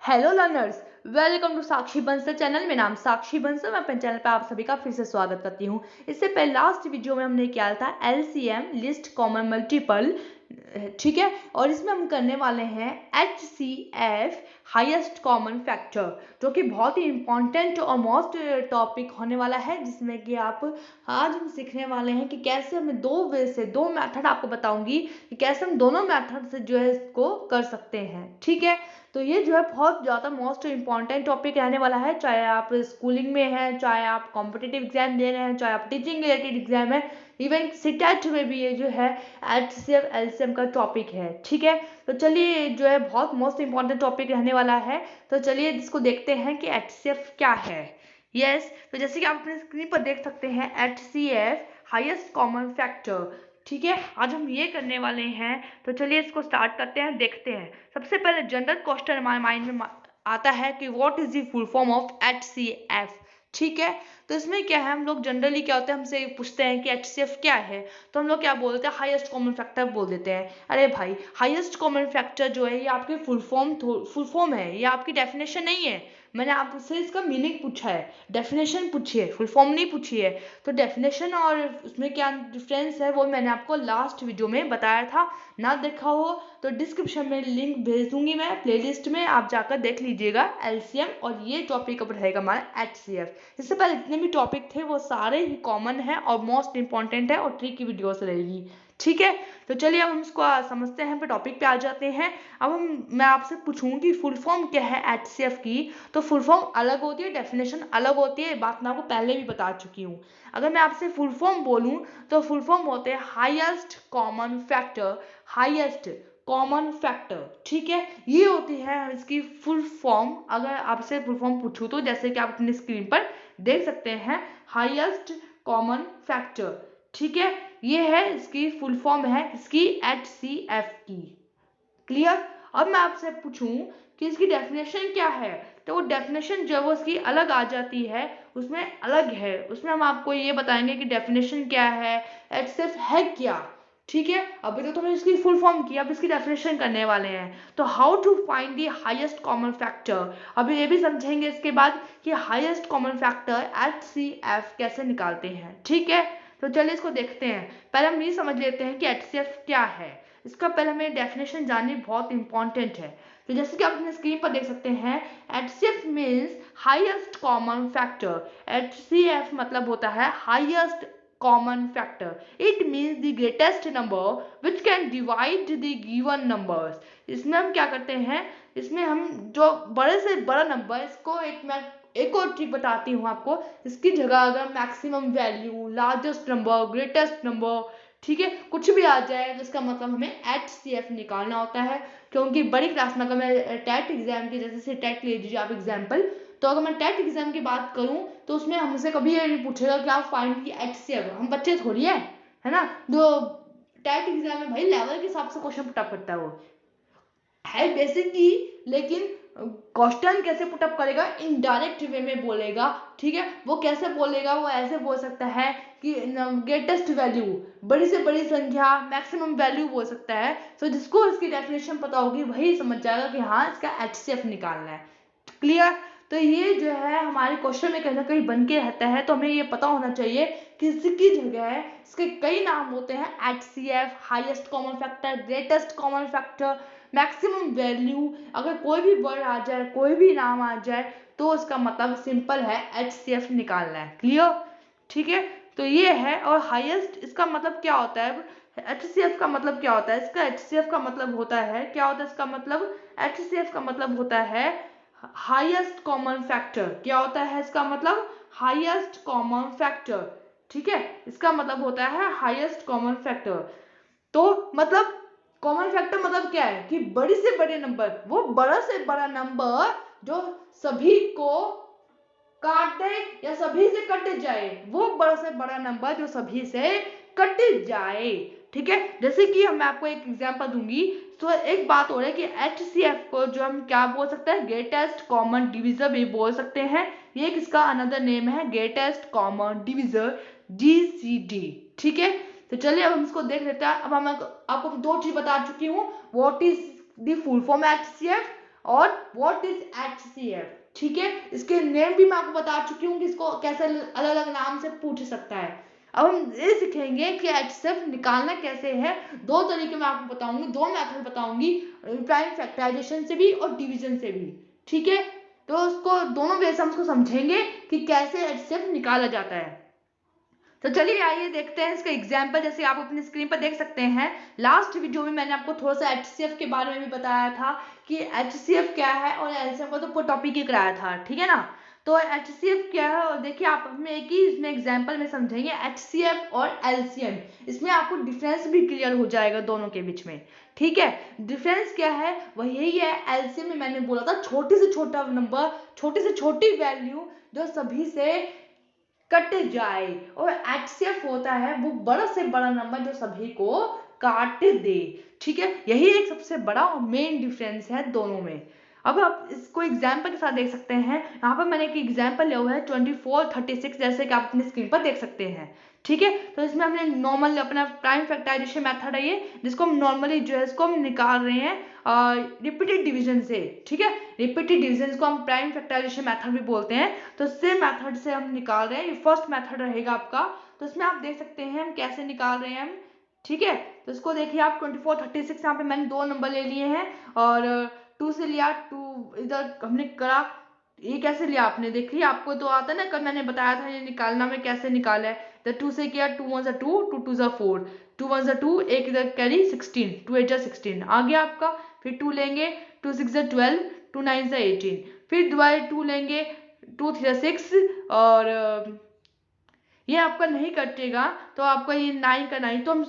Hello learners, welcome to Sakshi Bansal channel. मेरा नाम साक्षी बंसल, मैं अपने चैनल पर आप सभी का फिर से स्वागत करती हूँ। इससे पहले लास्ट वीडियो में हमने किया था एलसीएम लिस्ट कॉमन मल्टीपल, ठीक है। और इसमें हम करने वाले हैं एचसीएफ हाईएस्ट कॉमन फैक्टर, जो कि बहुत ही इंपॉर्टेंट और मोस्ट टॉपिक होने वाला है, जिसमें कि आप आज हम सीखने वाले हैं कि कैसे हमें दो वे से दो मेथड आपको बताऊंगी कि कैसे हम दोनों मेथड से जो है इसको कर सकते हैं, ठीक है। तो ये जो है बहुत ज़्यादा मोस्ट इम्पॉर्टेंट टॉपिक रहने वाला है, चाहे आप स्कूलिंग में हैं, चाहे आप कॉम्पिटिटिव एग्जाम दे रहे हैं, चाहे आप टीचिंग रिलेटेड एग्जाम है, इवन सीटेट में भी ये जो है एचसीएफ एलसीएम का टॉपिक है, ठीक है। तो चलिए जो है बहुत मोस्ट इम्पॉर्टेंट टॉपिक रहने वाला है। तो चलिए इसको देखते हैं कि एचसीएफ क्या है। यस, तो जैसे कि आप अपने स्क्रीन पर देख सकते हैं एचसीएफ हाईएस्ट कॉमन फैक्टर, ठीक है। आज हम ये करने वाले हैं। तो चलिए इसको स्टार्ट करते हैं, देखते हैं। सबसे पहले जनरल क्वेश्चन हमारे माइंड में आता है कि what is the full form of HCF, ठीक है। तो इसमें क्या है, हम लोग जनरली क्या होता है, हमसे पूछते हैं कि एचसीएफ क्या है, तो हम लोग क्या बोलते हैं, हाईएस्ट कॉमन फैक्टर बोल देते हैं। अरे भाई, हाईएस्ट कॉमन फैक्टर जो है ये आपकी फुल फॉर्म है, ये आपकी डेफिनेशन नहीं है। मैंने आपसे इसका मीनिंग पूछा है, डेफिनेशन पूछी है, फुल फॉर्म नहीं पूछी है। तो डेफिनेशन और उसमें क्या डिफरेंस है वो मैंने आपको लास्ट वीडियो में बताया था। ना देखा हो तो डिस्क्रिप्शन में लिंक भेज दूंगी मैं, प्लेलिस्ट में आप जाकर देख लीजिएगा एलसीएम, और ये टॉपिक अब रहेगा हमारा एचसीएफ। इससे पहले जितने भी टॉपिक थे वो सारे ही कॉमन है और मोस्ट इंपॉर्टेंट है और ट्रिकी वीडियोस रहेगी, ठीक है। तो चलिए अब हम इसको समझते हैं, फिर टॉपिक पे आ जाते हैं। अब मैं आपसे पूछूंगी फुल फॉर्म क्या है एचसीएफ की। तो फुल फॉर्म अलग होती है, डेफिनेशन अलग होती है, बात मैं आपको पहले भी बता चुकी हूँ। अगर मैं आपसे फुल फॉर्म बोलूँ तो फुल फॉर्म होते हैं highest common factor, highest common factor, ठीक है। ये होती है इसकी फुल फॉर्म। अगर आपसे फुल फॉर्म पूछूं तो जैसे कि आप अपनी स्क्रीन पर देख सकते हैं, हाईएस्ट कॉमन फैक्टर, ठीक है। ये है इसकी फुल फॉर्म है इसकी एचसीएफ की, क्लियर। अब मैं आपसे पूछूं कि इसकी डेफिनेशन क्या है, तो वो डेफिनेशन जो वो इसकी अलग आ जाती है, उसमें अलग है। उसमें हम आपको ये बताएंगे कि डेफिनेशन क्या है, एचसीएफ है क्या, ठीक है। अभी तो हमने इसकी फुल फॉर्म की, अब इसकी डेफिनेशन करने वाले हैं। तो how to find the highest common factor, अभी ये भी समझेंगे इसके बाद कि हाईएस्ट कॉमन फैक्टर एचसीएफ कैसे निकालते हैं, ठीक है। तो चलिए इसको देखते हैं। पहले हम ये समझ लेते हैं कि एचसीएफ क्या है। इसका पहले हमें डेफिनेशन जाननी बहुत इंपॉर्टेंट है। तो जैसे कि आप अपने स्क्रीन पर देख सकते हैं, HCF means highest common factor. HCF मतलब होता है highest common factor. It means the greatest number which can divide the given numbers. इसमें हम क्या करते हैं, इसमें हम जो बड़े से बड़ा नंबर, इसको एक और ट्रिक बताती हूँ आपको। इसकी जगह अगर maximum value, largest number, greatest number, ठीक है, कुछ भी आ जाए, तो इसका मतलब हमें एचसीएफ निकालना होता है। क्योंकि बड़ी क्लास में अगर मैं टेट एग्जाम की, जैसे से टेट ले लीजिए आप एग्जाम्पल, तो अगर मैं टेट एग्जाम की बात करूं तो उसमें हमसे कभी ये नहीं पूछेगा कि आप फाइंड की एचसीएफ, हम बच्चे थोड़ी है ना। जो टेट एग्जाम में भाई लेवल के हिसाब से क्वेश्चन पुटअप करता है, वो है बेसिक की, लेकिन क्वेश्चन कैसे पुटअप करेगा, इनडायरेक्ट वे में बोलेगा, ठीक है। वो कैसे बोलेगा, वो ऐसे बोल सकता है कि ग्रेटेस्ट वैल्यू, बड़ी से बड़ी संख्या, मैक्सिमम वैल्यू बोल सकता है। तो जिसको इसकी डेफिनेशन पता होगी वही समझ जाएगा कि हाँ इसका एचसीएफ निकालना है, क्लियर। तो ये जो है हमारे क्वेश्चन में कहीं ना कहीं बन के रहता है, तो हमें ये पता होना चाहिए कि इसकी जगह इसके कई नाम होते हैं, HCF, highest common factor, greatest common factor, maximum value. अगर कोई भी वर्ड आ जाए, कोई भी नाम आ जाए, तो इसका मतलब सिंपल है, एचसीएफ निकालना है, क्लियर, ठीक है। तो ये है। और हाईएस्ट इसका मतलब क्या होता है, एचसीएफ का मतलब क्या होता है, इसका एचसीएफ का मतलब होता है, क्या होता है इसका मतलब, एचसीएफ का मतलब होता है हाईएस्ट कॉमन फैक्टर। क्या होता है इसका मतलब, हाईएस्ट कॉमन फैक्टर, ठीक है। इसका मतलब होता है हाईएस्ट कॉमन फैक्टर। तो मतलब कॉमन फैक्टर मतलब क्या है कि बड़ी से बड़े नंबर, वो बड़ा से बड़ा नंबर जो सभी को काट दे या सभी से कट जाए, वो बड़ा से बड़ा नंबर जो सभी से कट जाए, ठीक है। जैसे कि मैं आपको एक एग्जांपल दूंगी। तो एक बात हो रहा है कि एचसीएफ को जो हम क्या बोल सकते हैं, ग्रेटेस्ट कॉमन डिविजर भी बोल सकते हैं। ये किसका अनदर नेम है, ग्रेटेस्ट कॉमन डिविजर, जीसीडी, ठीक है। तो चलिए अब हम इसको देख लेते हैं। अब हम आपको दो चीज बता चुकी हूँ, what is the full form HCF और व्हाट इज HCF, ठीक है। इसके नेम भी मैं आपको बता चुकी हूँ कि इसको कैसे अलग अलग नाम से पूछ सकता है। अब हम ये सीखेंगे कि HCF निकालना कैसे है। दो तरीके मैं आपको बताऊंगी, दो मेथड बताऊंगी, प्राइम फैक्टराइजेशन से भी और डिवीजन से भी, ठीक है। तो उसको दोनों वे से हम उसको समझेंगे कि कैसे HCF निकाला जाता है। तो चलिए आइए देखते हैं इसका एग्जाम्पल। जैसे आप अपनी स्क्रीन पर देख सकते हैं, लास्ट वीडियो में मैंने आपको थोड़ा सा HCF के बारे में भी बताया था कि HCF क्या है, और LCM का तो पूरा टॉपिक ही कराया था, ठीक है ना। तो HCF क्या है, और देखिए आप हमें एक ही इसमें एग्जाम्पल में समझेंगे HCF और LCM। इसमें आपको डिफरेंस भी क्लियर हो जाएगा दोनों के बीच में, ठीक है। डिफरेंस क्या है, वह यही है, LCM में मैंने बोला था छोटे से छोटा नंबर, छोटी से छोटी वैल्यू जो सभी से कट जाए, और HCF होता है वो बड़ा से बड़ा नंबर जो सभी को काट दे, ठीक है। यही एक सबसे बड़ा और मेन डिफरेंस है दोनों में। अब आप इसको एग्जाम्पल के साथ देख सकते हैं। यहाँ पर मैंने एक एग्जाम्पल लिया हुआ है 2436, जैसे कि आप अपनी स्क्रीन पर देख सकते हैं, ठीक है। तो इसमें हमने नॉर्मल अपना प्राइम फैक्टराइजेशन मेथड है ये, जिसको हम नॉर्मली जो है इसको हम निकाल रहे हैं रिपीटेड डिवीजन से, ठीक है। रिपीटेड डिवीजन को हम प्राइम फैक्टराइजेशन मेथड भी बोलते हैं। तो सेम मेथड से हम निकाल रहे हैं, ये फर्स्ट मेथड रहेगा आपका। तो इसमें आप देख सकते हैं हम कैसे निकाल रहे हैं हम, ठीक है। तो इसको देखिए आप 2436, यहाँ पे मैंने दो नंबर ले लिए हैं, और 2 से लिया, 2 इधर हमने करा। ये कैसे लिया आपने, देखिए आपको तो आता है ना, कल मैंने बताया था ये निकालना में कैसे निकाला है। तो 2 से किया, 2 1 2, 2 2 4, 2 1 2, एक इधर कैरी 16, 2 8 16 आ गया आपका। फिर 2 लेंगे, 2 6 12, 2 9 18, फिर दोबारा 2 लेंगे, 2 3 6, और ये आपका नहीं कटेगा, तो आपका ये 9 का 9, तो हम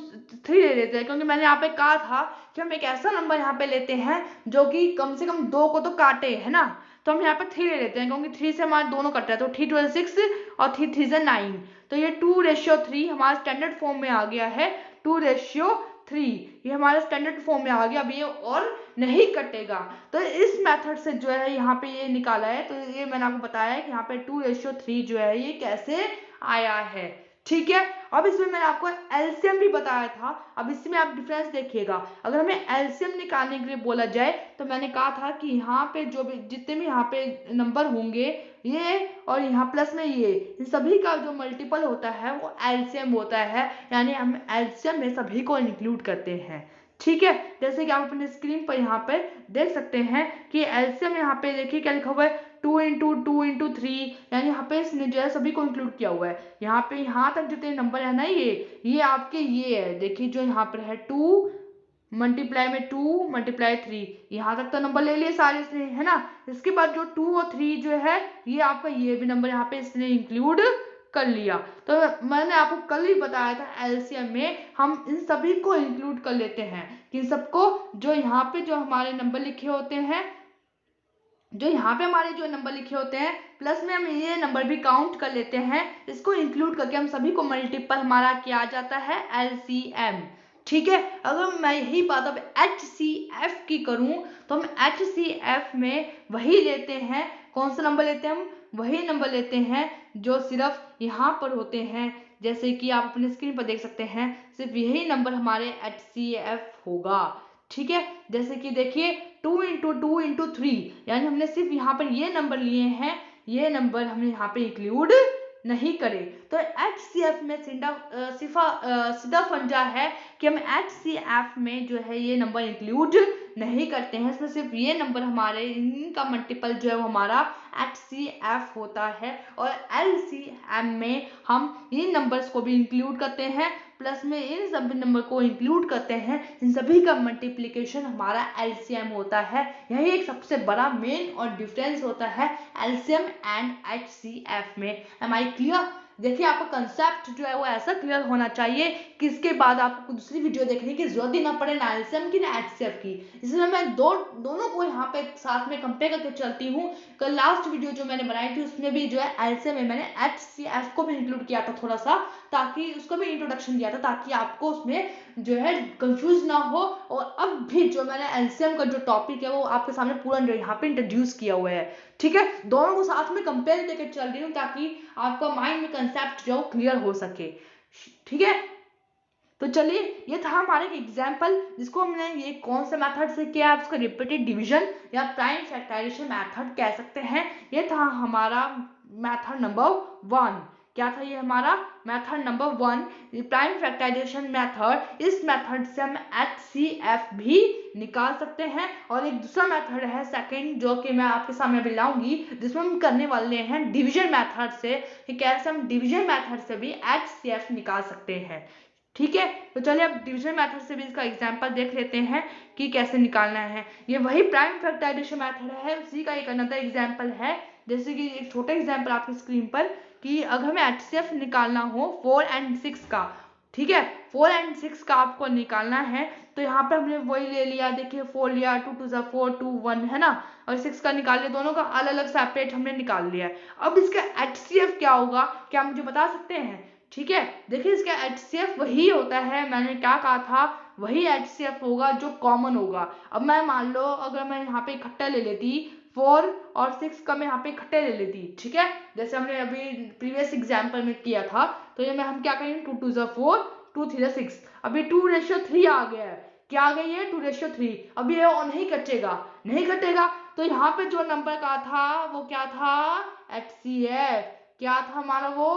3 ले लेते हैं, क्योंकि मैंने यहाँ पे कहा था कि हम एक ऐसा नंबर यहाँ पे लेते हैं जो कि कम से कम 2 को तो काटे, है ना। तो हम यहाँ पे 3 ले लेते हैं, क्योंकि 3 से हमारे दोनों कट रहा है, तो 3 12 6 और 3 3 9। तो ये 2:3 हमारा स्टैंडर्ड फॉर्म में आ गया है, 2:3, ये हमारा स्टैंडर्ड फॉर्म में आ गया। अब ये और नहीं कटेगा, तो इस मेथड से जो है यहाँ पे ये निकाला है। तो ये मैंने आपको बताया है कि यहाँ पे 2:3 जो है ये कैसे आया है, ठीक है। अब इसमें मैंने आपको एलसीएम भी बताया था। अब इसमें आप डिफरेंस देखिएगा, अगर हमें एलसीएम निकालने के लिए बोला जाए, तो मैंने कहा था कि यहाँ पे जो भी जितने भी यहाँ पे नंबर होंगे, ये और यहाँ प्लस में ये, इन सभी का जो मल्टीपल होता है वो एलसीएम होता है, यानी हम एलसीएम में सभी को इंक्लूड करते हैं, ठीक है। जैसे कि आप अपने स्क्रीन पर यहाँ पे देख सकते हैं कि एलसीएम यहाँ पे देखिए क्या लिखा हुआ है, 2 इंटू 2 इंटू 3, यानी यहाँ पे इसने जो है सभी को इंक्लूड किया हुआ है। यहाँ पे यहाँ तक जितने नंबर है ना, ये आपके ये है, देखिए जो यहाँ पर है 2 मल्टीप्लाई में 2 मल्टीप्लाई 3, यहाँ तक तो नंबर ले लिए सारे इसने, है ना। इसके बाद जो 2 और 3 जो है, ये आपका ये भी नंबर यहाँ पे इसने इंक्लूड कर लिया। तो मैंने आपको कल ही बताया था एलसीएम में हम इन सभी को इंक्लूड कर लेते हैं, कि सबको जो यहाँ पे जो हमारे नंबर लिखे होते हैं, जो यहाँ पे हमारे जो नंबर लिखे होते हैं, प्लस में हम ये नंबर भी काउंट कर लेते हैं, इसको इंक्लूड करके हम सभी को मल्टीपल हमारा किया जाता है एलसीएम, ठीक है। अगर मैं यही बात अब HCF की करूं, तो हम HCF में वही लेते हैं, कौन सा नंबर लेते हैं हम, वही नंबर लेते हैं जो सिर्फ यहाँ पर होते हैं। जैसे कि आप अपने स्क्रीन पर देख सकते हैं, सिर्फ यही नंबर हमारे HCF होगा, ठीक है। जैसे कि देखिए 2 इंटू 2 इंटू 3, यानी हमने सिर्फ यहाँ पर ये नंबर लिए हैं, ये नंबर हमने यहाँ पे इंक्लूड नहीं करे। तो HCF में सीधा फंडा है कि हम HCF में जो है ये नंबर इंक्लूड नहीं करते हैं, इसमें सिर्फ ये नंबर हमारे इनका मल्टीपल जो है वो हमारा HCF होता है। और LCM में हम इन नंबर्स को भी इंक्लूड करते हैं, प्लस में इन सभी नंबर को इंक्लूड करते हैं, इन सभी का मल्टीप्लिकेशन हमारा एलसीएम होता है। यही एक सबसे बड़ा मेन और डिफरेंस होता है एलसीएम एंड HCF में। Am I clear? देखिए आपका कंसेप्ट जो है वो ऐसा क्लियर होना चाहिए कि इसके बाद आपको दूसरी वीडियो देखने की जरूरत ही ना पड़े, ना एलसीएम की ना HCF की। इसलिए मैं दोनों को यहाँ पे साथ में कंपेयर करके चलती हूँ। कल लास्ट वीडियो जो मैंने बनाई थी उसमें भी जो है एलसीएम में मैंने HCF को भी इंक्लूड किया था थोड़ा सा, ताकि उसको भी इंट्रोडक्शन दिया था, ताकि आपको उसमें जो है कंफ्यूज ना हो। और अब भी जो मैंने एलसीएम का जो टॉपिक है वो आपके सामने पूरा यहाँ पे इंट्रोड्यूस किया हुआ है, ठीक है। दोनों को साथ में कंपेयर करके चल रही हूँ, ताकि आपका माइंड में कंसेप्ट जो क्लियर हो सके, ठीक है। तो चलिए, ये था हमारा एक एग्जाम्पल जिसको हमने ये कौन सा मेथड से किया, आप उसको रिपीटेड डिवीजन या प्राइम फैक्टराइजेशन मेथड कह सकते हैं। ये था हमारा मेथड नंबर 1। क्या था ये हमारा method number 1, prime factorisation method. इस मेथड से हम HCF भी निकाल सकते हैं। और एक दूसरा मेथड है सेकंड, जो कि मैं आपके सामने अभी लाऊंगी, जिसमें हम करने वाले हैं डिवीजन मेथड से, कि कैसे हम डिवीजन मेथड से भी HCF निकाल सकते हैं। ठीक है, तो चलिए अब डिवीजन मेथड से भी इसका एग्जांपल देख लेते हैं कि कैसे निकालना है। ये वही प्राइम फैक्टराइजेशन मेथड है, उसी का एक अनदर एग्जांपल है। जैसे कि एक छोटा एग्जांपल आपकी स्क्रीन पर, कि अगर हमें HCF निकालना हो 4 और 6 का, ठीक है, 4 और 6 का आपको निकालना है, तो यहाँ पे हमने वही ले लिया, देखिए 4 लिया, 2 2 4 2 1 है ना, और 6 का निकाल लिया, दोनों का अलग अलग सेपरेट हमने निकाल लिया है। अब इसका HCF क्या होगा, क्या मुझे बता सकते हैं? ठीक है, देखिए इसका HCF वही होता है, मैंने क्या कहा था, वही HCF होगा जो कॉमन होगा। अब मैं मान लो अगर मैं यहाँ पे इकट्ठा ले लेती 4 और 6 का, मैं यहाँ पे इकट्ठे ले लेती, ठीक है, जैसे हमने अभी प्रीवियस एग्जाम्पल में किया था। तो ये मैं हम क्या करेंगे, 2 2 4 2 3 6, अभी 2:3 आ गया है। क्या आ गई है, 2:3। अब ये नहीं कटेगा, नहीं कटेगा, तो यहाँ पे जो नंबर का था वो क्या था, HCF। क्या था हमारा वो,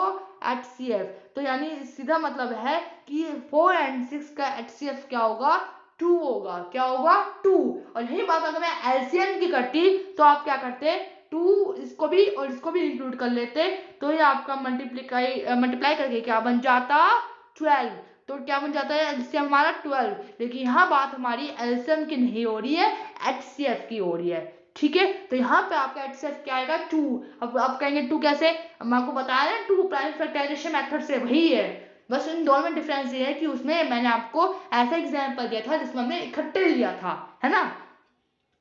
HCF। तो यानी सीधा मतलब है कि 4 और 6 का HCF क्या होगा, 2 होगा। क्या होगा, 2। और यही बात अगर मैं LCM की करती, तो आप क्या करते, 2 इसको भी और इसको भी इंक्लूड कर लेते, तो ये आपका मल्टीप्लाई करके क्या बन जाता, 12। तो क्या बन जाता है, LCM हमारा 12। लेकिन यहाँ बात हमारी LCM की नहीं हो रही है, HCF की हो रही है। ठीक है, तो यहाँ पे आपका HCF क्या आएगा, 2। अब आप कहेंगे 2 कैसे, अब मैं आपको बताया ना, 2 प्राइम फैक्टराइजेशन मेथड से वही है, बस इन दोनों में डिफरेंस ये है कि उसमें मैंने आपको ऐसा एग्जांपल दिया था जिसमें हमने इकट्ठे लिया था, है ना।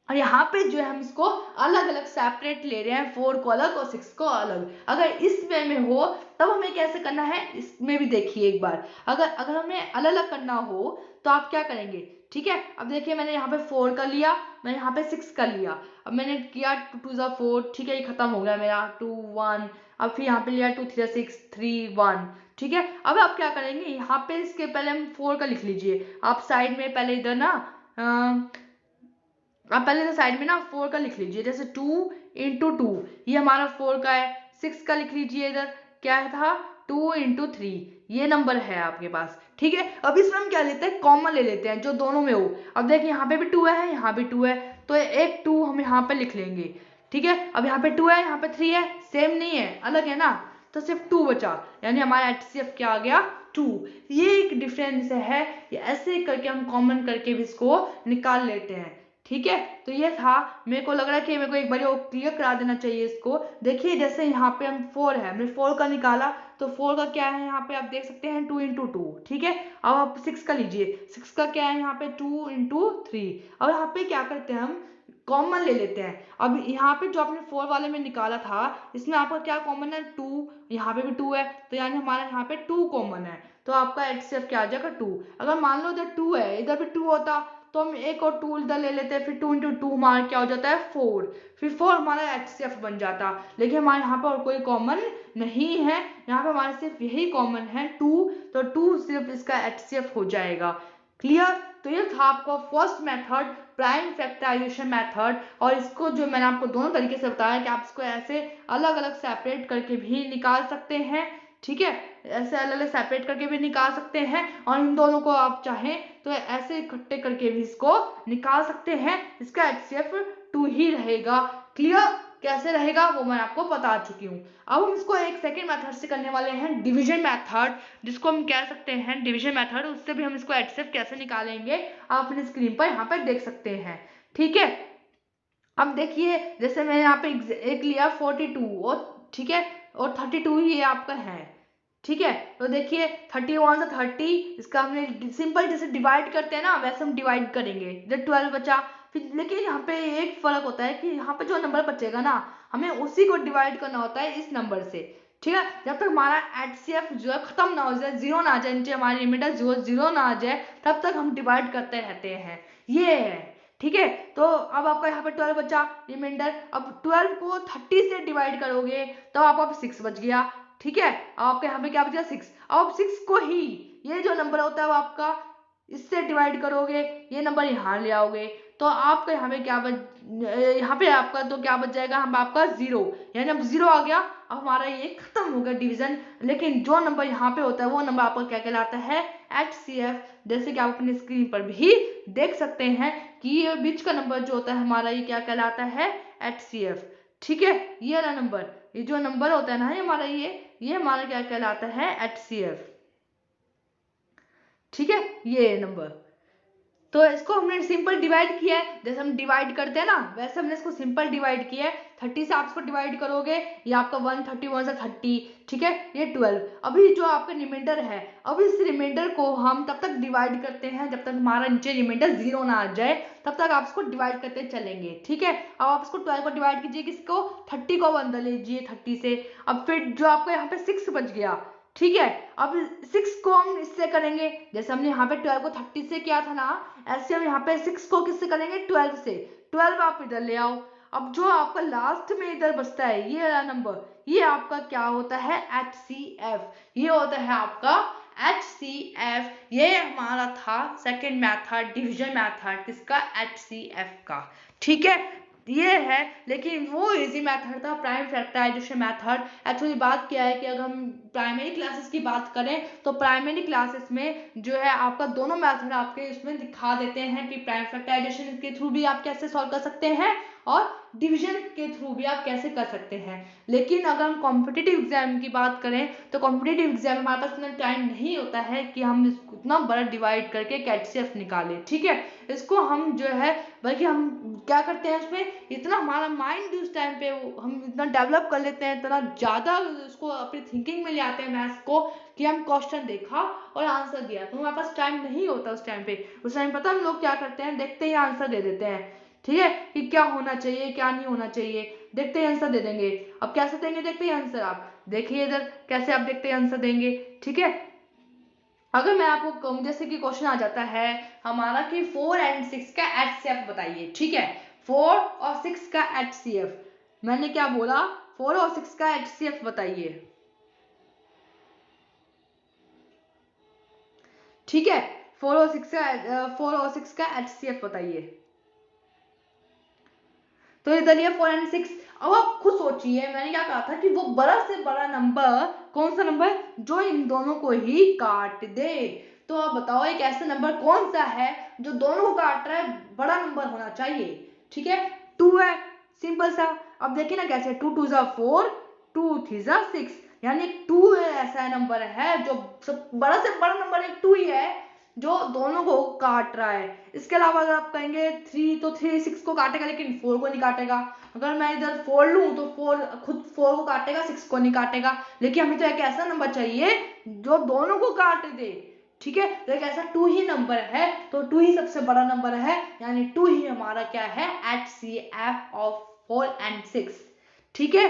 और यहाँ पे जो है हम इसको अलग अलग सेपरेट ले रहे हैं, 4 को अलग और 6 को अलग। अगर इस वे में हो तब हमें कैसे करना है, इसमें भी देखिए एक बार। अगर अगर हमें अलग अलग करना हो तो आप क्या करेंगे, ठीक है। अब देखिए मैंने यहाँ पे 4 का लिया, मैंने यहाँ पे 6 का लिया, अब मैंने किया 2 2 4, ठीक है, ये खत्म हो गया मेरा 2 1। अब फिर यहाँ पे लिया 2 3 6 3 1, ठीक है। अब आप क्या करेंगे, यहाँ पे इसके पहले हम 4 का लिख लीजिए, आप साइड में पहले इधर ना आप पहले तो साइड में ना 4 का लिख लीजिए, जैसे 2 इंटू 2, ये हमारा 4 का है। 6 का लिख लीजिए इधर, क्या था, 2 इंटू 3, ये नंबर है आपके पास। ठीक है, अब इसमें हम क्या लेते हैं, कॉमन ले लेते हैं जो दोनों में हो। अब देखिए यहाँ पे भी 2 है, यहाँ भी 2 है, तो एक 2 हम यहाँ पे लिख लेंगे। ठीक है, अब यहाँ पे 2 है, यहाँ पे 3 है, सेम नहीं है, अलग है ना, तो सिर्फ 2 बचा, यानी हमारा HCF क्या आ गया, 2। ये एक डिफरेंस है, ये ऐसे करके हम कॉमन करके भी इसको निकाल लेते हैं। ठीक है, तो ये था, मेरे को लग रहा है कि मेरे को एक बार क्लियर करा देना चाहिए इसको। देखिए जैसे यहाँ पे हम 4 है, हमने 4 का निकाला, तो 4 का क्या है यहाँ पे आप देख सकते हैं 2 इंटू 2, ठीक है। अब आप 6 का लीजिए, 6 का क्या है यहाँ पे 2 इंटू 3। अब यहाँ पे क्या करते हैं, हम कॉमन ले लेते हैं। अब यहाँ पे जो आपने 4 वाले में निकाला था, इसमें आपका क्या कॉमन है, 2, यहाँ पे भी 2 है, तो यानी हमारा यहाँ पे 2 कॉमन है, तो आपका HCF क्या आ जाएगा, 2। अगर मान लो इधर 2 है, इधर भी 2 होता, तो हम एक और 2 इधर ले लेते हैं, फिर 2 इंटू 2 हमारा क्या हो जाता है, 4, फिर 4 हमारा HCF बन जाता। लेकिन हमारे यहाँ पर और कोई कॉमन नहीं है, यहाँ पे हमारे सिर्फ यही कॉमन है 2, तो 2 सिर्फ इसका HCF हो जाएगा। क्लियर, तो ये था आपका first method, prime factorisation method. और इसको जो मैंने आपको दोनों तरीके से बताया कि आप इसको ऐसे अलग अलग सेपरेट करके भी निकाल सकते हैं, ठीक है, ऐसे अलग अलग सेपरेट करके भी निकाल सकते हैं, और इन दोनों को आप चाहें तो ऐसे इकट्ठे करके भी इसको निकाल सकते हैं। इसका HCF 2 ही रहेगा। क्लियर, कैसे रहेगा वो मैं आपको बता चुकी हूँ। अब हम इसको एक सेकेंड मेथड से करने वाले हैं, डिवीजन मेथड, जिसको हम कह सकते हैं डिवीजन मेथड। उससे भी हम इसको HCF कैसे निकालेंगे आप अपनी स्क्रीन पर यहाँ पर देख सकते हैं। ठीक है, अब देखिए जैसे मैं यहाँ पे एक लिया 42, और ठीक है, और 32 ये आपका है। ठीक है, तो देखिए 31 से 30, इसका हमने सिंपल जैसे डिवाइड करते हैं ना, वैसे हम डिवाइड करेंगे, जब 12 बचा। फिर लेकिन यहाँ पे एक फर्क होता है कि यहाँ पे जो नंबर बचेगा ना, हमें उसी को डिवाइड करना होता है इस नंबर से। ठीक है, जब तक हमारा HCF जो है खत्म ना हो जाए, जीरो ना आ जाए, नीचे हमारी लिमिट जीरो ना आ जाए, तब तक हम डिवाइड करते रहते हैं, ये है। ठीक है, तो अब आपका यहाँ पे 12 बचा रिमाइंडर। अब 12 को 30 से डिवाइड करोगे तो आपका 6 बच गया। ठीक है। आपके यहाँ पे क्या बचेगा 6। अब 6 को ही ये जो नंबर होता है वो आपका इससे डिवाइड करोगे, ये नंबर यहाँ ले आओगे, तो आपका यहाँ पे क्या यहाँ पे आपका तो क्या बच जाएगा, हम आपका 0, यानी अब 0 आ गया। अब हमारा ये खत्म हो गया डिवीजन। लेकिन जो नंबर यहाँ पे होता है वो नंबर आपका क्या कहलाता है, HCF। जैसे कि आप अपनी स्क्रीन पर भी देख सकते हैं कि ये बीच का नंबर जो होता है हमारा ये क्या कहलाता है, HCF। ठीक है, ये वाला नंबर, ये जो नंबर होता है ना ये हमारा ये हमारा क्या कहलाता है, HCF। ठीक है, ये नंबर। तो इसको हमने सिंपल डिवाइड किया है, जैसे हम डिवाइड करते हैं ना वैसे हमने इसको सिंपल डिवाइड किया है। 30 से आप इसको डिवाइड करोगे, ये आपका 131 से 30, ठीक है, ये 12। अभी जो आपका रिमाइंडर है, अब इस रिमाइंडर को हम तब तक डिवाइड करते हैं जब तक हमारा नीचे रिमाइंडर 0 ना आ जाए, तब तक आप इसको डिवाइड करते चलेंगे। ठीक है, अब आप इसको 12 को डिवाइड कीजिए, किसको, 30 को अंदर लीजिए 30 से। अब फिर जो आपका यहाँ पे 6 बच गया, ठीक है। अब 6 को हम इससे करेंगे, जैसे हमने यहाँ पे 12 को 30 से किया था ना, ऐसे हम यहाँ पे 6 को किससे करेंगे, 12 से। 12 आप इधर ले आओ। अब जो आपका लास्ट में इधर बचता है ये वाला नंबर, ये आपका क्या होता है, HCF। ये होता है आपका HCF। ये हमारा था सेकेंड मेथड, डिवीजन मेथड, किसका, HCF का। ठीक है, ये है। लेकिन वो इजी मेथड था, प्राइम फैक्टराइजेशन मेथड। एक्चुअली बात क्या है कि अगर हम प्राइमरी क्लासेस की बात करें तो प्राइमरी क्लासेस में जो है आपका दोनों मेथड आपके इसमें दिखा देते हैं कि प्राइम फैक्टराइजेशन के थ्रू भी आप कैसे सॉल्व कर सकते हैं और डिवीजन के थ्रू भी आप कैसे कर सकते हैं। लेकिन अगर हम कॉम्पिटिटिव एग्जाम की बात करें तो कॉम्पिटिटिव एग्जाम में हमारे पास इतना टाइम नहीं होता है कि हम इसको इतना बड़ा डिवाइड करके HCF निकालें। ठीक है, इसको हम जो है बल्कि हम क्या करते हैं उसमें इतना हमारा माइंड उस टाइम पे हम इतना डेवलप कर लेते हैं, इतना ज़्यादा उसको अपनी थिंकिंग में ले आते हैं मैथ्स को कि हम क्वेश्चन देखा और आंसर दिया, तो हमारे पास टाइम नहीं होता उस टाइम पे। उस टाइम पता हम लोग क्या करते हैं, देखते ही आंसर दे देते हैं। ठीक है, कि क्या होना चाहिए क्या नहीं होना चाहिए, देखते ही आंसर दे देंगे। अब कैसे देंगे देखते ही आंसर, आप देखिए इधर कैसे आप देखते ही आंसर देंगे। ठीक है, अगर मैं आपको कहूँ जैसे कि क्वेश्चन आ जाता है हमारा कि 4 और 6 का HCF बताइए। ठीक है, 4 और 6 का HCF, मैंने क्या बोला, 4 और 6 का HCF बताइए। ठीक है, 4 और 6 का HCF बताइए। तो इधर ये 4 और 6। अब आप खुद सोचिए, मैंने क्या कहा था कि वो बड़ा से बड़ा नंबर कौन सा नंबर जो इन दोनों को ही काट दे। तो आप बताओ एक ऐसा नंबर कौन सा है जो दोनों को काट रहा है, बड़ा नंबर होना चाहिए। ठीक है, 2 है, सिंपल सा। अब देखिए ना कैसे, 2 2 जा 4, 2 3 जा 6, यानी 2 ऐसा नंबर है जो सब बड़ा से बड़ा नंबर एक 2 ही है जो दोनों को काट रहा है। इसके अलावा अगर आप कहेंगे 3, तो 3 6 को काटेगा लेकिन 4 को नहीं काटेगा। अगर मैं इधर 4 लूं तो 4 खुद 4 को काटेगा, 6 को नहीं काटेगा। लेकिन हमें तो एक ऐसा नंबर चाहिए जो दोनों को काट दे। ठीक है, तो एक ऐसा 2 ही नंबर है, तो 2 ही सबसे बड़ा नंबर है, यानी 2 ही हमारा क्या है, HCF ऑफ 4 और 6। ठीक है,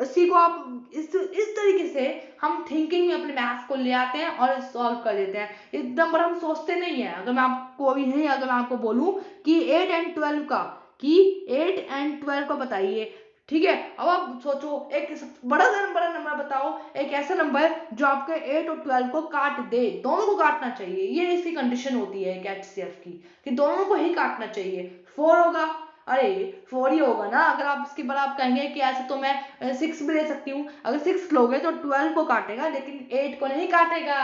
इसी को आप इस तरीके से हम थिंकिंग में अपने मैथ्स को ले आते हैं और सॉल्व कर देते हैं। इस नंबर हम सोचते नहीं है। अगर मैं आपको अभी नहीं, अगर मैं आपको बोलूं कि 8 और 12 का, कि 8 और 12 का बताइए। ठीक है, अब आप सोचो एक बड़ा नंबर बताओ, एक ऐसा नंबर जो आपके 8 और 12 को काट दे, दोनों को काटना चाहिए। ये इसकी कंडीशन होती है HCF की कि दोनों को ही काटना चाहिए। 4 होगा, अरे 4 ही होगा ना। अगर आप इसके बाद आप कहेंगे कि ऐसे तो मैं 6 भी ले सकती हूँ, अगर 6 लोगे तो 12 को काटेगा लेकिन 8 को नहीं काटेगा।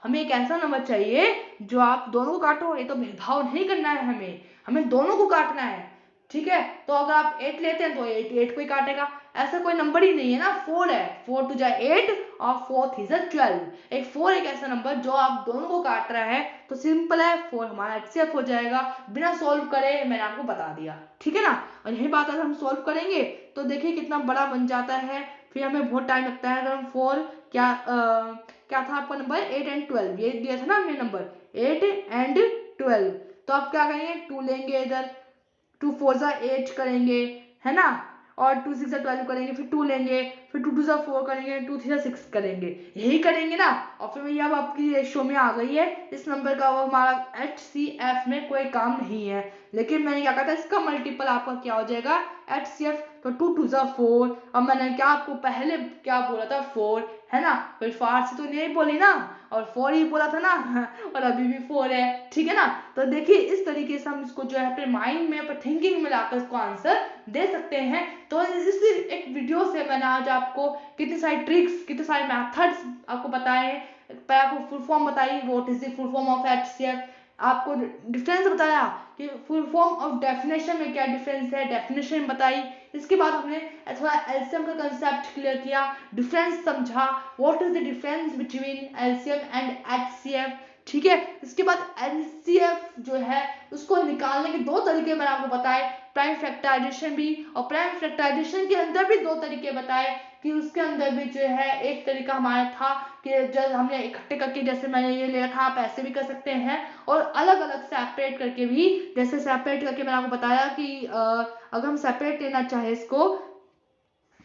हमें एक ऐसा नंबर चाहिए जो आप दोनों को काटो, ये तो भेदभाव नहीं करना है, हमें दोनों को काटना है। ठीक है, तो अगर आप 8 लेते हैं तो 8 को ही काटेगा, ऐसा कोई नंबर ही नहीं है ना। 4 है, 4 2 जा 8 और 4 3 जा 12। एक 4 एक ऐसा नंबर जो आप दोनों को काट रहा है, तो सिंपल है 4 हमारा HCF हो जाएगा, बिना सॉल्व करे मैंने आपको बता दिया। ठीक है ना, और यही बात अगर हम सॉल्व करेंगे तो देखिए कितना बड़ा बन जाता है, फिर हमें बहुत टाइम लगता है। अगर हम 4 क्या था आपका नंबर, 8 और 12, ये दिया था ना हमने नंबर 8 और 12। तो आप क्या करेंगे, 2 लेंगे इधर, 2 4 जा 8 करेंगे, है ना, और 2 6 जा 12 करेंगे, फिर 2 लेंगे, फिर 2 2 जा 4 करेंगे, 2 3 जा 6 करेंगे, यही करेंगे ना। और फिर ये अब आपकी रेशियो में आ गई है इस नंबर का, वो हमारा HCF में कोई काम नहीं है। लेकिन मैंने क्या कहा था, इसका मल्टीपल आपका क्या हो जाएगा, HCF। तो 2 2 जा 4, अब मैंने क्या आपको पहले क्या बोला था, 4 है ना। कोई फारसी तो नहीं बोली ना, और 4 ही बोला था ना और अभी भी 4 है, ठीक है ना। तो देखिए इस तरीके से हम इसको जो है अपने माइंड में, अपने थिंकिंग में लाकर इसको आंसर दे सकते हैं। तो इस एक वीडियो से मैंने आज आपको कितनी सारी ट्रिक्स, कितने सारे मेथड्स आपको बताए, पहले आपको फुल फॉर्म बताई, what is the full form of HCF, आपको डिफरेंस बताया कि फुल फॉर्म और डेफिनेशन में क्या डिफरेंस है, डेफिनेशन बताई। इसके बाद हमने थोड़ा एलसीएम का कंसेप्ट क्लियर किया, डिफरेंस समझा, what is the difference between LCM and HCF, ठीक है। इसके बाद एलसीएफ जो है उसको निकालने के 2 तरीके मैंने आपको बताए, प्राइम फैक्टराइजेशन भी, और प्राइम फैक्टराइजेशन के अंदर भी 2 तरीके बताए कि उसके अंदर भी जो है एक तरीका हमारा था कि जब हमने इकट्ठे करके, जैसे मैंने ये ले रखा, आप ऐसे भी कर सकते हैं, और अलग अलग सेपरेट करके भी, जैसे सेपरेट करके मैंने आपको बताया कि अगर हम सेपरेट लेना चाहे इसको,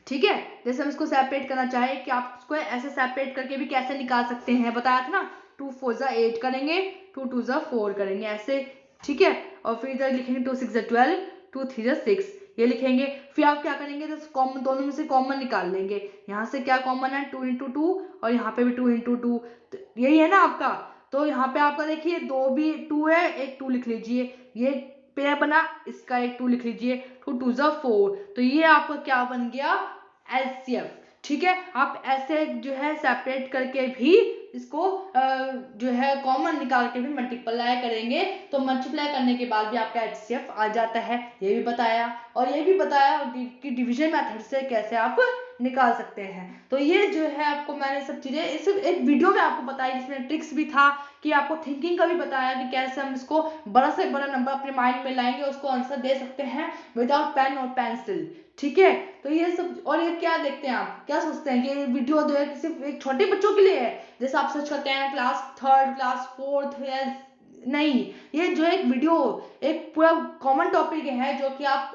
ठीक है, जैसे हम इसको सेपरेट करना चाहे कि आप इसको ऐसे सेपरेट करके भी कैसे निकाल सकते हैं, बताया था ना। 2 4 जा 8 करेंगे, 2 2 जा 4 करेंगे ऐसे, ठीक है। और फिर इधर लिखेंगे 2 6 जा 12, 2 3 जा 6, ये लिखेंगे। फिर आप क्या करेंगे, तो कॉमन, दोनों में से कॉमन निकाल लेंगे। यहाँ से क्या कॉमन है, 2 × 2, और यहाँ पे भी 2 × 2, तो यही है ना आपका। तो यहाँ पे आपका देखिए 2 भी 2 है, एक 2 लिख लीजिए, ये पेयर बना, इसका एक 2 लिख लीजिए, 2 2 जा 4, तो ये आपका क्या बन गया, LCF, ठीक है। आप ऐसे जो है सेपरेट करके भी इसको जो है कॉमन निकाल के भी मल्टीप्लाई करेंगे, तो मल्टीप्लाई करने के बाद भी आपका HCF आ जाता है, ये भी बताया। और ये भी बताया कि डिवीजन मेथड से कैसे आप निकाल सकते हैं। तो ये जो है आपको मैंने सब चीजें इस एक वीडियो में आपको बताई, जिसमें ट्रिक्स भी था कि आपको थिंकिंग का भी बताया कि कैसे हम इसको बड़ा से बड़ा नंबर अपने माइंड में लाएंगे, उसको आंसर दे सकते हैं विदाउट पेन और पेंसिल, ठीक है। तो ये सब, और ये क्या देखते हैं, आप क्या सोचते हैं कि ये वीडियो जो है सिर्फ एक छोटे बच्चों के लिए है, जैसे आप सर्च करते हैं क्लास 3rd, क्लास 4th है, नहीं, ये जो एक वीडियो एक पूरा कॉमन टॉपिक है, जो कि आप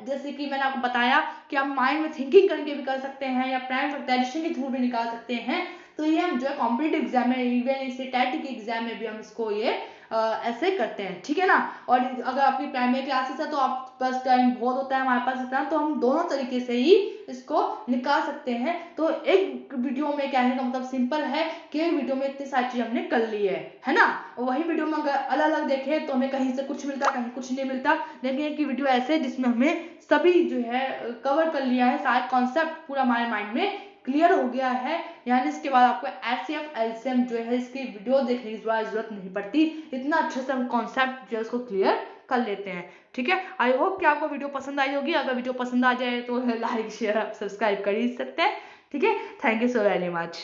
जैसे कि मैंने आपको बताया कि आप माइंड में थिंकिंग करके भी कर सकते हैं, या प्राइम फैक्टराइजेशन के थ्रू भी निकाल सकते हैं। तो ये हम जो है कॉम्पिटिटिव एग्जाम में, इवन इसे टेट के एग्जाम में भी हम इसको ये ऐसे करते हैं, ठीक है ना। और अगर आपकी प्राइमरी क्लासेस है तो आप बस टाइम बहुत होता है हमारे पास इतना, तो हम दोनों तरीके से ही इसको निकाल सकते हैं। तो एक वीडियो में कहने का मतलब सिंपल है कि एक वीडियो में इतनी सारी चीज हमने कर ली है ना। और वही वीडियो में अगर अलग अलग देखें तो हमें कहीं से कुछ मिलता, कहीं कुछ नहीं मिलता, लेकिन एक वीडियो ऐसे है जिसमें हमें सभी जो है कवर कर लिया है, सारे कॉन्सेप्ट पूरा हमारे माइंड में क्लियर हो गया है। यानी इसके बाद आपको HCF LCM जो है इसकी वीडियो देखने की जरूरत नहीं पड़ती, इतना अच्छे से हम कॉन्सेप्ट जो है उसको क्लियर कर लेते हैं, ठीक है। आई होप कि आपको वीडियो पसंद आई होगी। अगर वीडियो पसंद आ जाए तो लाइक शेयर सब्सक्राइब कर ही सकते हैं, ठीक है। Thank you so very much.